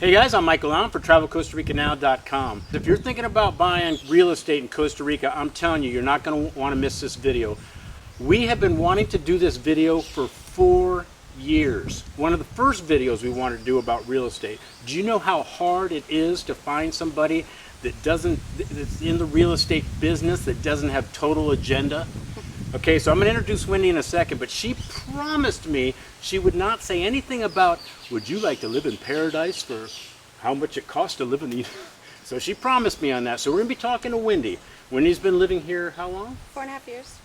Hey guys, I'm Michael Allen for TravelCostaRicaNow.com. If you're thinking about buying real estate in Costa Rica, I'm telling you, you're not going to want to miss this video. We have been wanting to do this video for 4 years. One of the first videos we wanted to do about real estate. Do you know how hard it is to find somebody that's in the real estate business that doesn't have total agenda? Okay, so I'm going to introduce Wendy in a second, but she promised me she would not say anything about, would you like to live in paradise for how much it costs to live in the... So she promised me on that. So we're going to be talking to Wendy. Wendy's been living here how long? 4.5 years.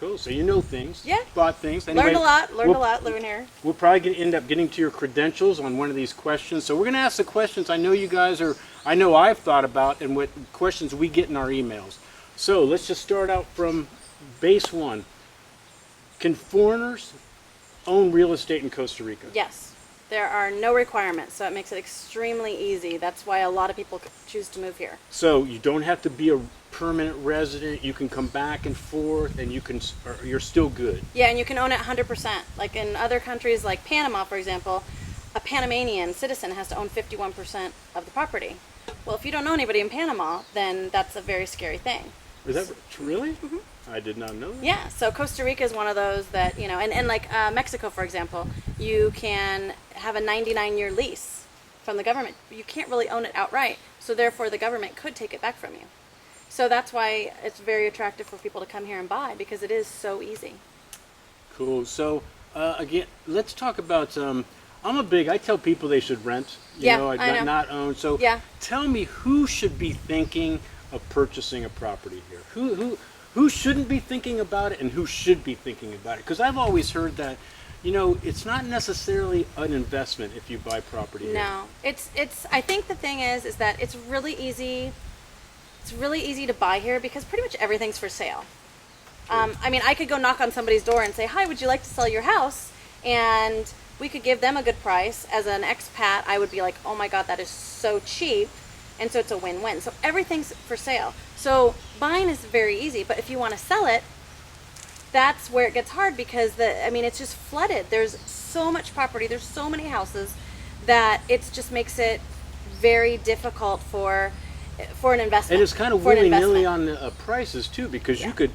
Cool, so you know things. Yeah. Bought things. Anyway, Learned a lot living here. We'll probably end up getting to your credentials on one of these questions. So we're going to ask the questions I know you guys are, I know I've thought about, and what questions we get in our emails. So let's just start out from base one. Can foreigners own real estate in Costa Rica? Yes. There are no requirements, so it makes it extremely easy. That's why a lot of people choose to move here. So you don't have to be a permanent resident. You can come back and forth, and you're still good. Yeah, and you can own it 100%. Like in other countries, like Panama, for example, a Panamanian citizen has to own 51% of the property. Well, if you don't know anybody in Panama, then that's a very scary thing. Is that really? Mm-hmm. I did not know that. Yeah, so Costa Rica is one of those that, you know, and like Mexico, for example, you can have a 99-year lease from the government. You can't really own it outright, so therefore the government could take it back from you. So that's why it's very attractive for people to come here and buy, because it is so easy. Cool. So again, let's talk about, I tell people they should rent, you know, not own. So yeah. Tell me, who should be thinking of purchasing a property here? Who shouldn't be thinking about it, and who should be thinking about it? Because I've always heard that, you know, it's not necessarily an investment if you buy property here. No, it's. I think the thing is that it's really easy. It's really easy to buy here because pretty much everything's for sale. I mean, I could go knock on somebody's door and say, "Hi, would you like to sell your house?" And we could give them a good price. As an expat, I would be like, "Oh my God, that is so cheap." And so it's a win-win. So everything's for sale. So buying is very easy, but if you want to sell it, that's where it gets hard because it's just flooded. There's so much property, there's so many houses that it just makes it very difficult for an investment. And it's kind of willy-nilly on the prices too, because you could,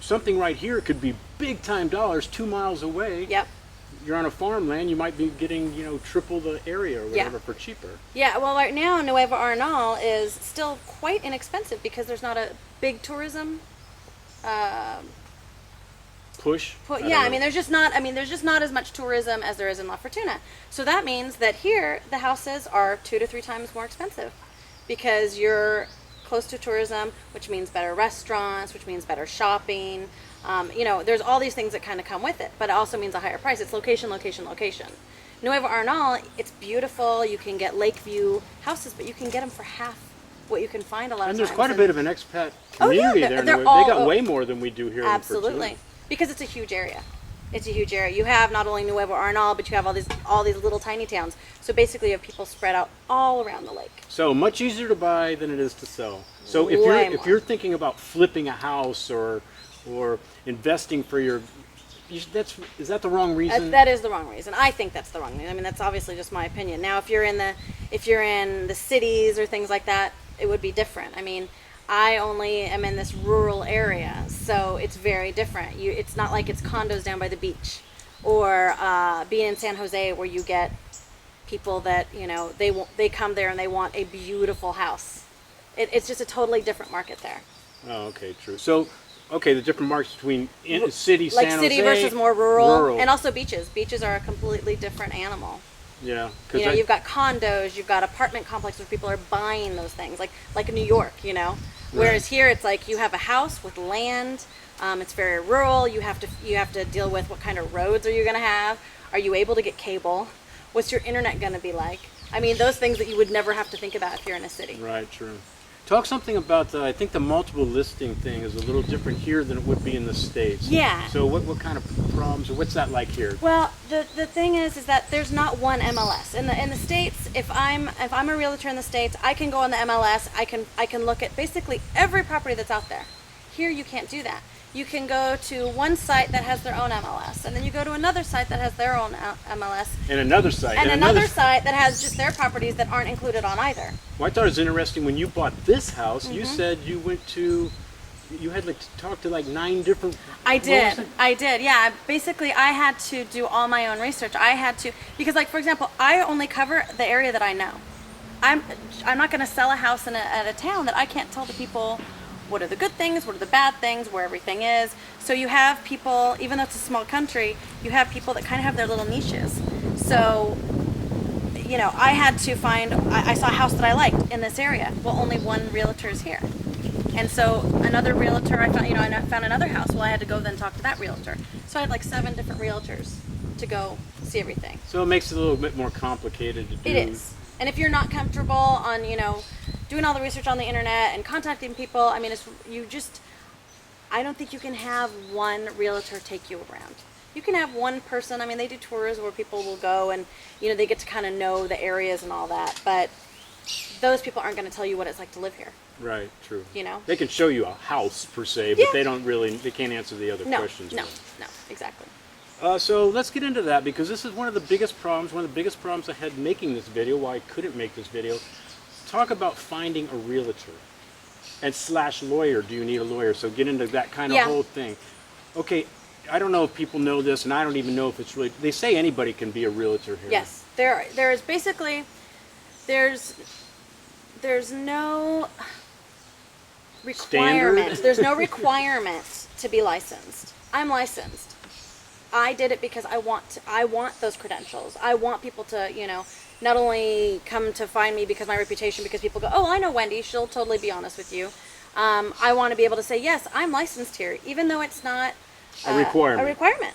something right here could be big-time dollars 2 miles away. Yep. You're on a farmland, you might be getting, you know, triple the area or whatever for cheaper. Yeah, well, right now, Nuevo Arenal is still quite inexpensive because there's not a big tourism push. There's just not as much tourism as there is in La Fortuna. So that means that here the houses are 2 to 3 times more expensive because you're close to tourism, which means better restaurants, which means better shopping. You know, there's all these things that kind of come with it, but it also means a higher price. It's location, location, location. Nuevo Arenal, it's beautiful. You can get lake view houses, but you can get them for half what you can find a lot of times. And there's quite a bit of an expat community there. They got way more than we do here. Absolutely, because it's a huge area. It's a huge area. You have not only Nuevo Arenal, but you have all these little tiny towns. So basically, you have people spread out all around the lake. So much easier to buy than it is to sell. So if you're thinking about flipping a house or investing for is that the wrong reason? That is the wrong reason. I think that's the wrong reason. I mean, that's obviously just my opinion. Now, if you're in the cities or things like that, it would be different. I mean, I only am in this rural area, so it's very different. It's not like it's condos down by the beach, or being in San Jose where you get people that, you know, they come there and they want a beautiful house. It's just a totally different market there. Oh, okay, true. So, okay, the different markets between city, like San city Jose, versus more rural, and also beaches. Beaches are a completely different animal. Yeah, you know, you've got condos, you've got apartment complexes where people are buying those things, like New York, you know. Whereas here, it's like you have a house with land. It's very rural. You have to deal with what kind of roads are you going to have. Are you able to get cable? What's your internet going to be like? I mean, those things that you would never have to think about if you're in a city. Right. True. Talk something about I think the multiple listing thing is a little different here than it would be in the States. Yeah. So what kind of problems, or what's that like here? Well, the thing is that there's not one MLS. In the States, if I'm a realtor in the States, I can go on the MLS, I can look at basically every property that's out there. Here you can't do that. you can go to one site that has their own MLS, and then you go to another site that has their own MLS, And another site. and another site that has just their properties that aren't included on either. Well, I thought it was interesting when you bought this house, you Mm-hmm. said you had like talked to like 9 different. I what was did. it? I did. Yeah. Basically, I had to do all my own research. I had to, because like, for example, I only cover the area that I know. I'm not going to sell a house at a town that I can't tell the people what are the good things, what are the bad things, where everything is. So you have people, even though it's a small country, you have people that kind of have their little niches. So, you know, I had to find, I saw a house that I liked in this area. Well, only one realtor is here. And so another realtor, I found another house. Well, I had to go then talk to that realtor. So I had like 7 different realtors to go see everything. So it makes it a little bit more complicated to do. It is. And if you're not comfortable on, doing all the research on the internet and contacting people, I mean, I don't think you can have one realtor take you around. You can have one person, I mean, they do tours where people will go and, they get to kind of know the areas and all that, but those people aren't going to tell you what it's like to live here. Right, true. They can show you a house per se, but Yeah. they can't answer the other questions. No, exactly. So let's get into that, because this is one of the biggest problems I had making this video, why I couldn't make this video. Talk about finding a realtor and / lawyer. Do you need a lawyer? So get into that kind of Yeah. whole thing. Okay, I don't know if people know this, and I don't even know if it's really, they say anybody can be a realtor here. Yes, there is basically, there's no requirement. Standard? There's no requirement to be licensed. I'm licensed. I did it because I want those credentials. I want people to, not only come to find me because my reputation, because people go, oh, I know Wendy, she'll totally be honest with you. I want to be able to say, yes, I'm licensed here, even though it's not A requirement. A requirement.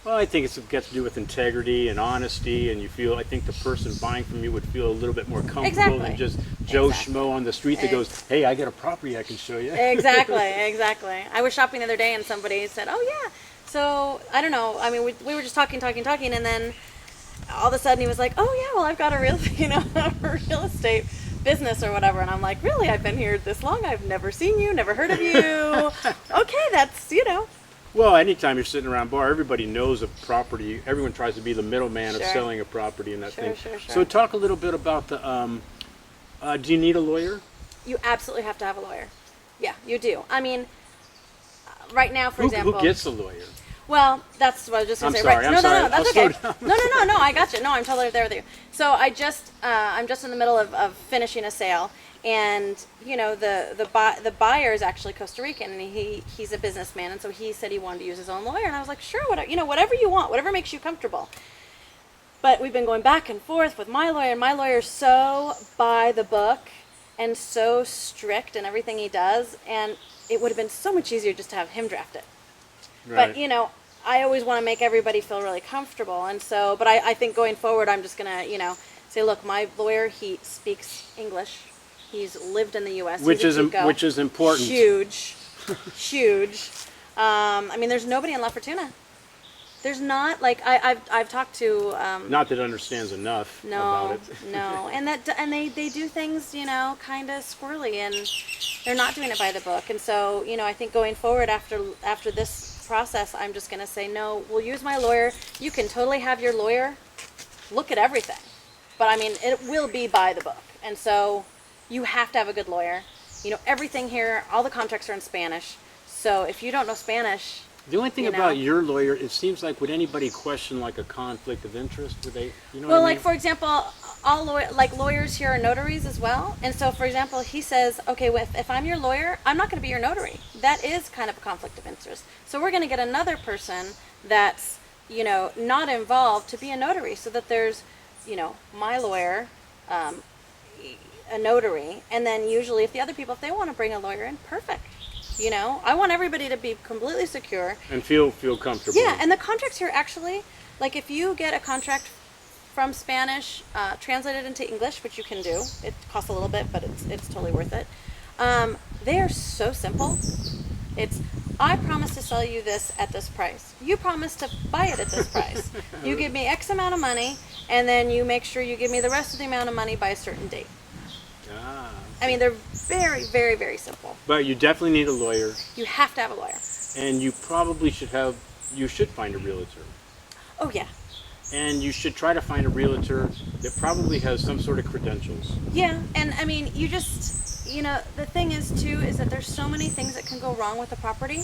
Well, I think it gets to do with integrity and honesty, and I think the person buying from you would feel a little bit more comfortable Exactly. than just Joe Exactly. Schmo on the street that goes, hey, I got a property I can show you. Exactly. I was shopping the other day and somebody said, oh yeah, so I don't know, I mean, we were just talking, and then all of a sudden he was like, oh yeah, well, I've got a a real estate business or whatever, and I'm like, really? I've been here this long, I've never seen you, never heard of you. Okay, that's Well, anytime you're sitting around a bar, everybody knows a property. Everyone tries to be the middleman of Sure. selling a property and that Sure, thing. sure. So talk a little bit about the, do you need a lawyer? You absolutely have to have a lawyer. Yeah, you do. I mean, right now, for example. Who gets a lawyer? Well, that's what I was just going to I'm say. sorry, Right. I'm sorry. No, that's I'll okay. slow down. No, I got you. No, I'm totally there with you. So I'm just in the middle of finishing a sale, and the buyer is actually Costa Rican, and he's a businessman, and so he said he wanted to use his own lawyer, and I was like, sure, whatever you want, whatever makes you comfortable. But we've been going back and forth with my lawyer, and my lawyer's so by the book and so strict in everything he does, and it would have been so much easier just to have him draft it. Right. But, I always want to make everybody feel really comfortable. And so, but I think going forward, I'm just going to, say, look, my lawyer, he speaks English. He's lived in the U.S. Which He's a is Chico. which is important. Huge. Huge. I mean, there's nobody in La Fortuna. There's not, like, I've talked to... Not that understands enough about it. No. And they do things, kind of squirrely, and they're not doing it by the book. And so, I think going forward after this process, I'm just going to say, no, we'll use my lawyer. You can totally have your lawyer look at everything. But, I mean, it will be by the book. And so you have to have a good lawyer. Everything here, all the contracts are in Spanish. So if you don't know Spanish... The only thing about your lawyer, it seems like, would anybody question like a conflict of interest? Would they, Well, what I like mean? for example, lawyers here are notaries as well. And so, for example, he says, okay, if I'm your lawyer, I'm not going to be your notary. That is kind of a conflict of interest. So we're going to get another person that's, not involved to be a notary, so that there's, my lawyer, a notary, and then usually if the other people, if they want to bring a lawyer in, perfect. I want everybody to be completely secure. And feel comfortable. Yeah, and the contracts here actually, like if you get a contract from Spanish translated into English, which you can do, it costs a little bit, but it's totally worth it. They are so simple. It's, I promise to sell you this at this price. You promise to buy it at this price. You give me X amount of money, and then you make sure you give me the rest of the amount of money by a certain date. Ah. I mean, they're very, very, very simple. But you definitely need a lawyer. You have to have a lawyer. and you probably should find a realtor. Oh yeah. And you should try to find a realtor that probably has some sort of credentials. Yeah, and I mean, the thing is too is that there's so many things that can go wrong with the property,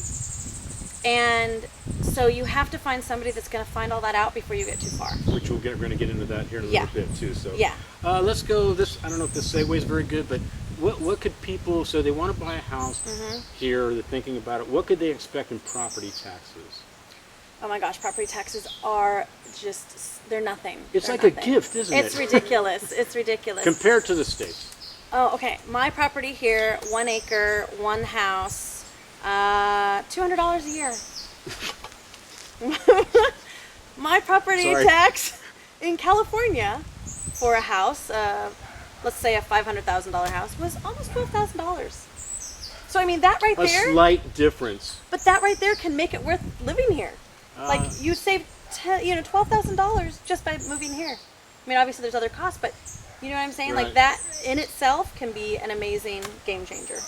and so you have to find somebody that's going to find all that out before you get too far. Which we're going to get into that here in a Yeah. little bit too. So Yeah. let's go. I don't know if this segue is very good, but what could people? So they want to buy a house here. They're thinking about it. What could they expect in property taxes? Oh my gosh, property taxes are they're nothing. It's They're like nothing. a gift, isn't it? It's ridiculous. It's ridiculous. Compared to the States. Oh, okay. My property here, 1 acre, 1 house, $200 a year. My property Sorry. tax in California for a house, let's say a $500,000 house, was almost $12,000. So I mean that right A there, slight difference. but that right there can make it worth living here. Like you save $12,000 just by moving here. I mean, obviously there's other costs, but you know what I'm saying? Right. Like that in itself can be an amazing game changer.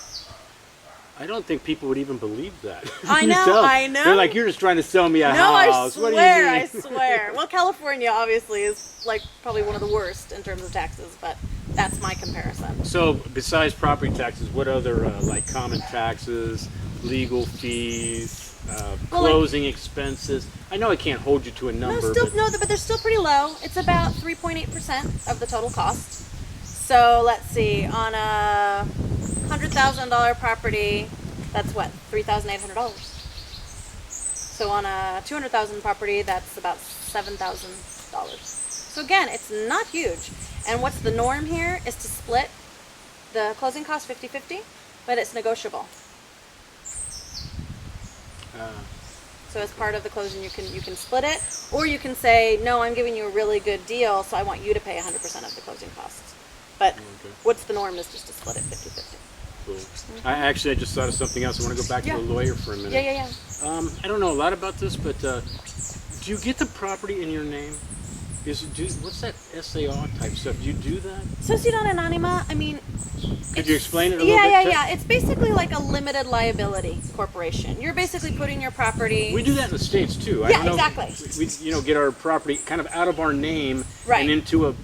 I don't think people would even believe that. I You know, tell them. I know. They're like, you're just trying to sell me a No, I house. What do you swear, mean? I swear. Well, California obviously is like probably one of the worst in terms of taxes, but that's my comparison. So, besides property taxes, what other like common taxes, legal fees, Well, like- closing expenses? I know I can't hold you to a number. But they're still pretty low. It's about 3.8% of the total cost. So let's see, on a $100,000 property, that's what, $3,800. So on a $200,000 property, that's about $7,000. So again, it's not huge. And what's the norm here is to split the closing cost 50-50, but it's negotiable. So as part of the closing, you can split it, or you can say, no, I'm giving you a really good deal, so I want you to pay 100% of the closing costs. But what's the norm is just to split it 50-50. Cool. I just thought of something else. I want to go back to the lawyer for a minute. Yeah. I don't know a lot about this, but do you get the property in your name? What's that SAR type stuff? Do you do that? Sociedad Anónima, I mean... Could you explain it a little bit? Yeah. It's basically like a limited liability corporation. You're basically putting your property... We do that in the States too. I Yeah, don't know, exactly. We get our property kind of out of our name Right. and into a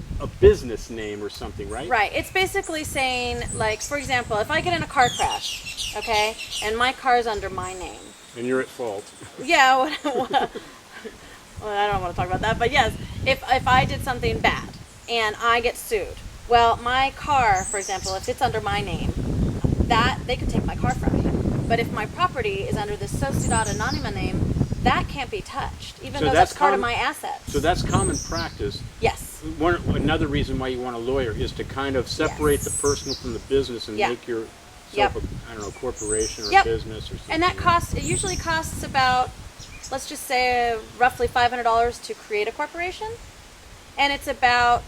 business name or something, right? Right. It's basically saying, like, for example, if I get in a car crash, okay, and my car's under my name. And you're at fault. Yeah, well, I don't want to talk about that, but yes, if I did something bad and I get sued, well, my car, for example, if it's under my name, that they could take my car from me. But if my property is under the Sociedad Anónima name, that can't be touched, even though that's part of my assets. So that's common practice. Yes. Another reason why you want a lawyer is to kind of separate the personal from the business and make yourself a corporation or a business or something. And it usually costs about, let's just say, roughly $500 to create a corporation. And it's about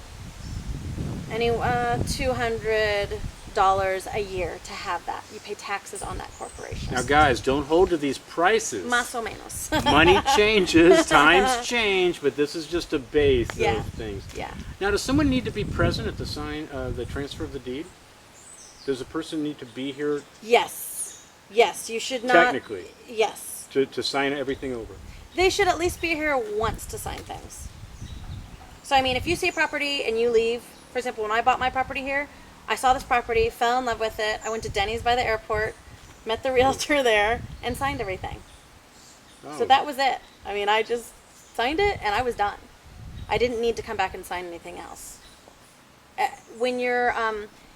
$200 a year to have that. You pay taxes on that corporation. Now, guys, don't hold to these prices. Más o menos. Money changes, times change, but this is just a base of things. Yeah. Now, does someone need to be present at the transfer of the deed? Does a person need to be here? Yes. Yes, you should not. Technically. Yes. To sign everything over. They should at least be here once to sign things. So, I mean, if you see a property and you leave, for example, when I bought my property here, I saw this property, fell in love with it. I went to Denny's by the airport, met the realtor there, and signed everything. Oh. So that was it. I mean, I just signed it and I was done. I didn't need to come back and sign anything else. When you're,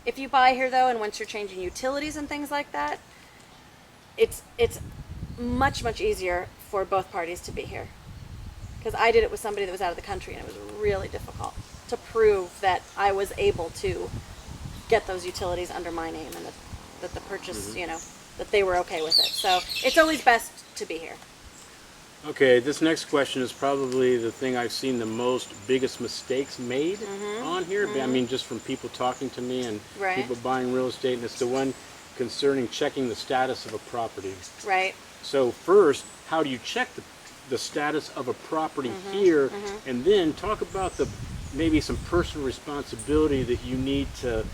if you buy here though, and once you're changing utilities and things like that, it's much, much easier for both parties to be here. Because I did it with somebody that was out of the country and it was really difficult to prove that I was able to get those utilities under my name and that the purchase, that they were okay with it. So it's always best to be here. Okay, this next question is probably the thing I've seen the biggest mistakes made on here. I mean, just from people talking to me and people buying real estate, and it's the one concerning checking the status of a property. Right. So first, how do you check the status of a property here, and then talk about maybe some personal responsibility that you need to.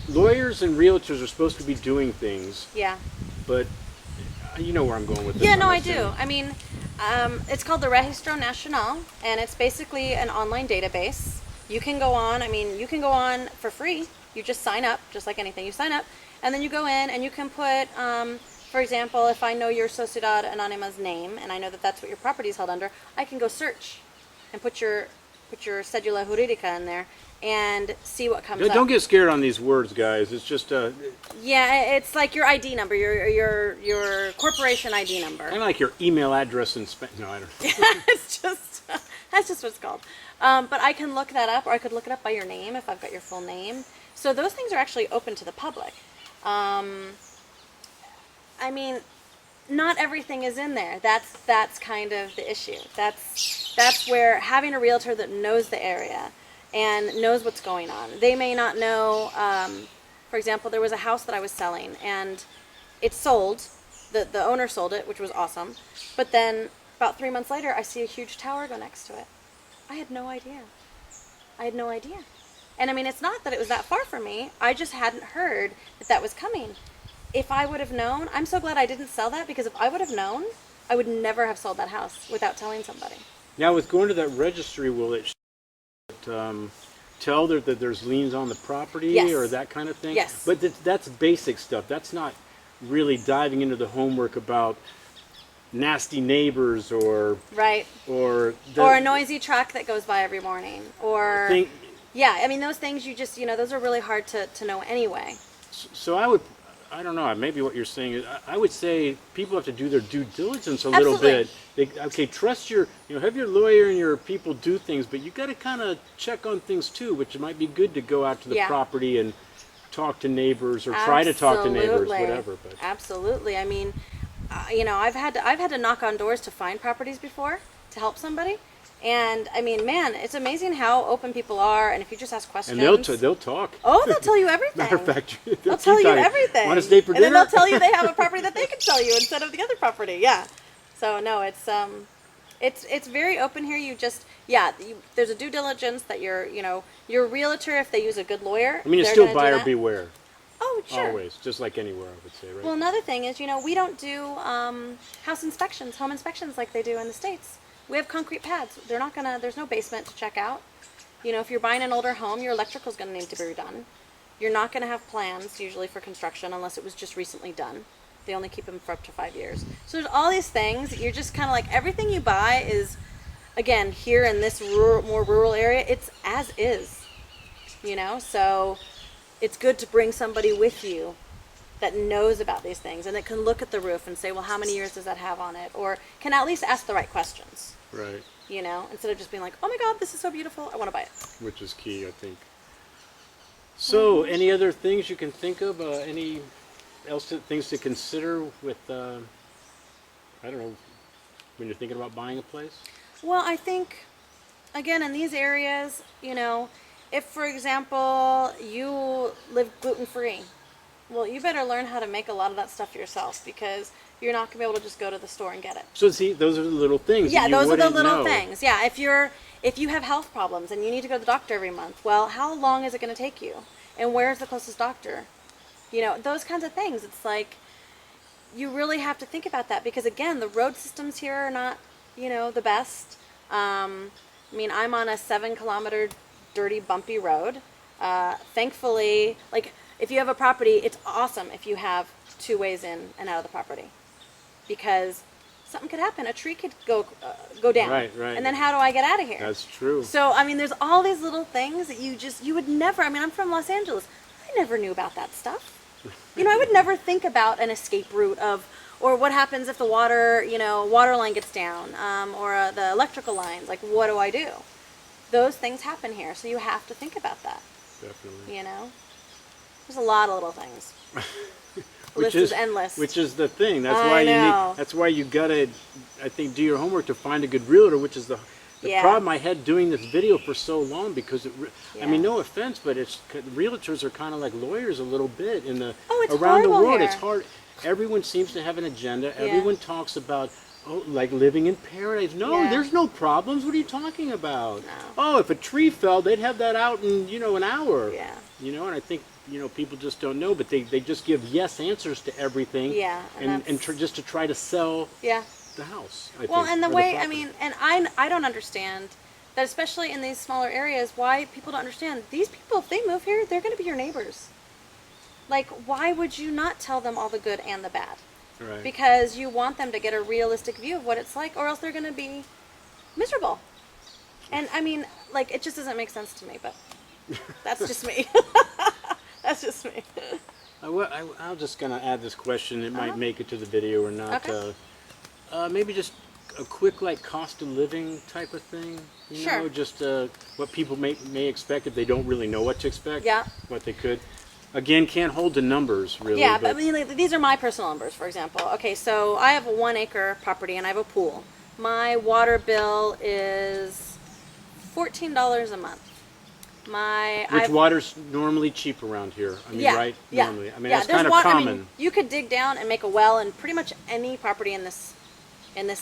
Lawyers and realtors are supposed to be doing things. Yeah. But You know where I'm going with this. Yeah, no, I'm I assuming. do. I mean, it's called the Registro Nacional, and it's basically an online database. You can go on. I mean, you can go on for free. You just sign up, just like anything. You sign up, and then you go in, and you can put, for example, if I know your Sociedad Anónima's name, and I know that that's what your property is held under, I can go search, and put your cedula jurídica in there, and see what comes up. Don't get scared on these words, guys. It's just Yeah, it's like your ID number, your corporation ID number. kind of like your email address in Spanish. No, I don't. It's just that's just what it's called. But I can look that up, or I could look it up by your name if I've got your full name. So those things are actually open to the public. I mean, not everything is in there. That's kind of the issue. That's where having a realtor that knows the area and knows what's going on. They may not know. For example, there was a house that I was selling, and it sold. The owner sold it, which was awesome. But then about 3 months later, I see a huge tower go next to it. I had no idea. And I mean, it's not that it was that far from me. I just hadn't heard that that was coming. If I would have known, I'm so glad I didn't sell that, because if I would have known, I would never have sold that house without telling somebody. Now, with going to that registry, will it tell that there's liens on the property Yes. or that kind of thing? Yes. But that's basic stuff. That's not really diving into the homework about nasty neighbors or Right. or Or a noisy truck that goes by every morning. Or, thing. yeah, I mean, those things you just, those are really hard to know anyway. So I don't know, maybe what you're saying is, I would say people have to do their due diligence a little bit. Okay, trust have your lawyer and your people do things, but you got to kind of check on things too, which it might be good to go out to the Yeah. property and talk to neighbors or try to talk to neighbors, whatever. But Absolutely. I mean, I've had to knock on doors to find properties before to help somebody. And I mean, man, it's amazing how open people are, and if you just ask questions, and they'll talk. Oh, they'll tell you everything. Matter of fact, they'll tell you everything. Want to stay for and dinner? then they'll tell you they have a property that they can sell you instead of the other property. Yeah. So no, it's very open here. You just there's a due diligence that your realtor, if they use a good lawyer. I mean, it's they're still gonna do buyer that. beware. Oh, sure. Always, just like anywhere, I would say, right? Well, another thing is, we don't do house inspections, home inspections like they do in the States. We have concrete pads. There's no basement to check out. If you're buying an older home, your electrical's going to need to be redone. You're not going to have plans usually for construction unless it was just recently done. They only keep them for up to 5 years. So there's all these things. You're just kind of like, everything you buy is, again, here in this more rural area, it's as is. So it's good to bring somebody with you that knows about these things and that can look at the roof and say, well, how many years does that have on it? Or can at least ask the right questions. Right. Instead of just being like, oh my God, this is so beautiful, I want to buy it. Which is key, I think. So, any other things you can think of? Any things to consider with, I don't know, when you're thinking about buying a place? Well, I think, again, in these areas, if, for example, you live gluten-free, well, you better learn how to make a lot of that stuff yourself, because you're not going to be able to just go to the store and get it. So see, those are the little things. Yeah, that you those are the wouldn't little know. things. Yeah, if you have health problems and you need to go to the doctor every month, well, how long is it going to take you? And where's the closest doctor? Those kinds of things. It's like, you really have to think about that, because again, the road systems here are not, the best. I'm on a 7-kilometer dirty, bumpy road. Thankfully, like, if you have a property, it's awesome if you have 2 ways in and out of the property, because something could happen. A tree could go down. Right. And then how do I get out of here? That's true. So, there's all these little things that you would never, I'm from Los Angeles. I never knew about that stuff. I would never think about an escape route or what happens if the water line gets down, or the electrical lines. Like, what do I do? Those things happen here, so you have to think about that. Definitely. There's a lot of little things. List is endless. Which is the thing. That's I why know. That's why you gotta, I think, do your homework to find a good realtor. Which is the problem I had doing this video for so long, because no offense, but realtors are kind of like lawyers a little bit it's around the horrible world. here. It's hard. Everyone seems to have an agenda. Yeah. Everyone talks about like living in paradise. No, Yeah. there's no problems. What are you talking about? No. Oh, if a tree fell, they'd have that out in an hour. Yeah. You know, and I think, people just don't know, but they just give yes answers to everything. Yeah, and just to try to sell yeah. the house. Well, and the way, I property. mean, and I don't understand that, especially in these smaller areas, why people don't understand. These people, if they move here, they're going to be your neighbors. Like, why would you not tell them all the good and the bad? Right. Because you want them to get a realistic view of what it's like, or else they're going to be miserable. And I mean, like, it just doesn't make sense to me, but that's just me. That's just me. I'm just going to add this question. It might make it to the video or not. Okay. Maybe just a quick, like, cost of living type of thing. You Sure. know, just what people may expect if they don't really know what to expect. Yeah. What they could. Again, can't hold the numbers, really. Yeah, but I mean, like, these are my personal numbers, for example. Okay, so I have a 1-acre property and I have a pool. My water bill is $14 a month. Which water's normally cheap around here. I mean, Yeah, right? yeah. Normally. I mean, Yeah, that's there's kind of I common. mean, you could dig down and make a well in pretty much any property in this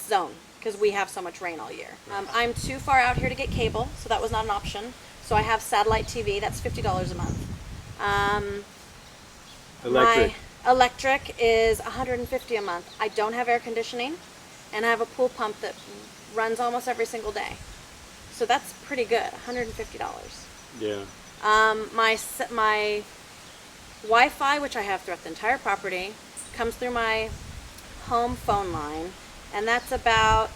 zone because we have so much rain all year. I'm too far out here to get cable, so that was not an option. So I have satellite TV. That's $50 a month. Electric. My electric is $150 a month. I don't have air conditioning, and I have a pool pump that runs almost every single day. So that's pretty good. $150. Yeah. My Wi-Fi, which I have throughout the entire property, comes through my home phone line, and that's about,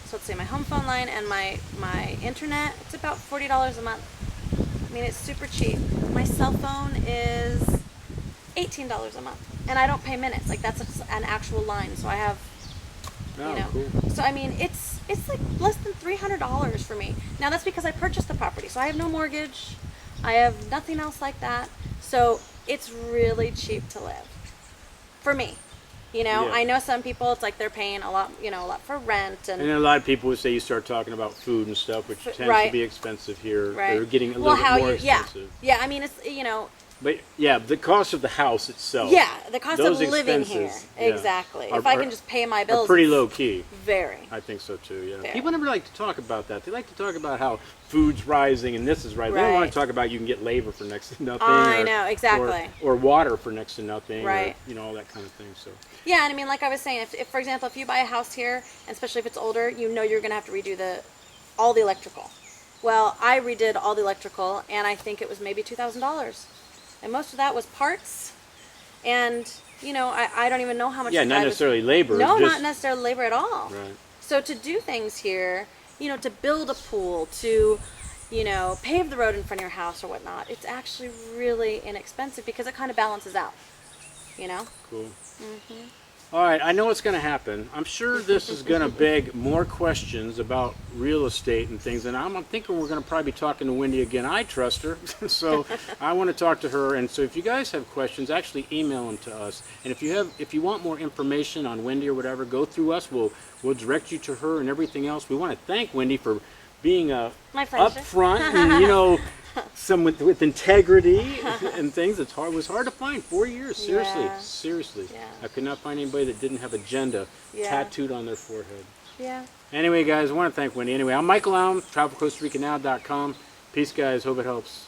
so let's see, my home phone line and my internet, it's about $40 a month. I mean, it's super cheap. My cell phone is $18 a month, and I don't pay minutes. Like, that's an actual line, so I have, Oh, cool. So I mean, it's like less than $300 for me. Now that's because I purchased the property, so I have no mortgage, I have nothing else like that. So it's really cheap to live for me. Yeah. I know some people, it's like they're paying a lot, a lot for rent And then a lot of people would say you start talking about food and stuff, which tends right. to be expensive here. Right. They're getting a little bit more expensive. Yeah. I mean, it's But yeah, the cost of the house itself. Yeah, the cost those of living here. expenses, yeah, Exactly. are- If I can just pay my bills, are pretty it's low key. Very. I think so too. Yeah. Very. People never like to talk about that. They like to talk about how food's rising and this is rising. They don't want Right. to talk about you can get labor for next to nothing. I know, exactly. Or water for next to nothing. Right. Or, all that kind of thing. So. Yeah, and I mean, like I was saying, if for example, if you buy a house here, and especially if it's older, you're going to have to redo all the electrical. Well, I redid all the electrical, and I think it was maybe $2,000, and most of that was parts, and I don't even know how much. Yeah, the not guy was- necessarily labor. No, just, not necessarily labor at all. Right. So to do things here, to build a pool, to pave the road in front of your house or whatnot, it's actually really inexpensive because it kind of balances out. Cool. All right, I know what's going to happen. I'm sure this is going to beg more questions about real estate and things, and I'm thinking we're going to probably be talking to Wendy again. I trust her, so I want to talk to her. And so if you guys have questions, actually email them to us. And if you want more information on Wendy or whatever, go through us. We'll direct you to her and everything else. We want to thank Wendy for being My pleasure. upfront and some with integrity and things. It was hard to find. 4 years, Yeah. seriously. Yeah. I could not find anybody that didn't have agenda Yeah. tattooed on their forehead. Yeah. Anyway, guys, I want to thank Wendy. Anyway, I'm Michael Alm, TravelCostaRicaNow.com. Peace, guys. Hope it helps.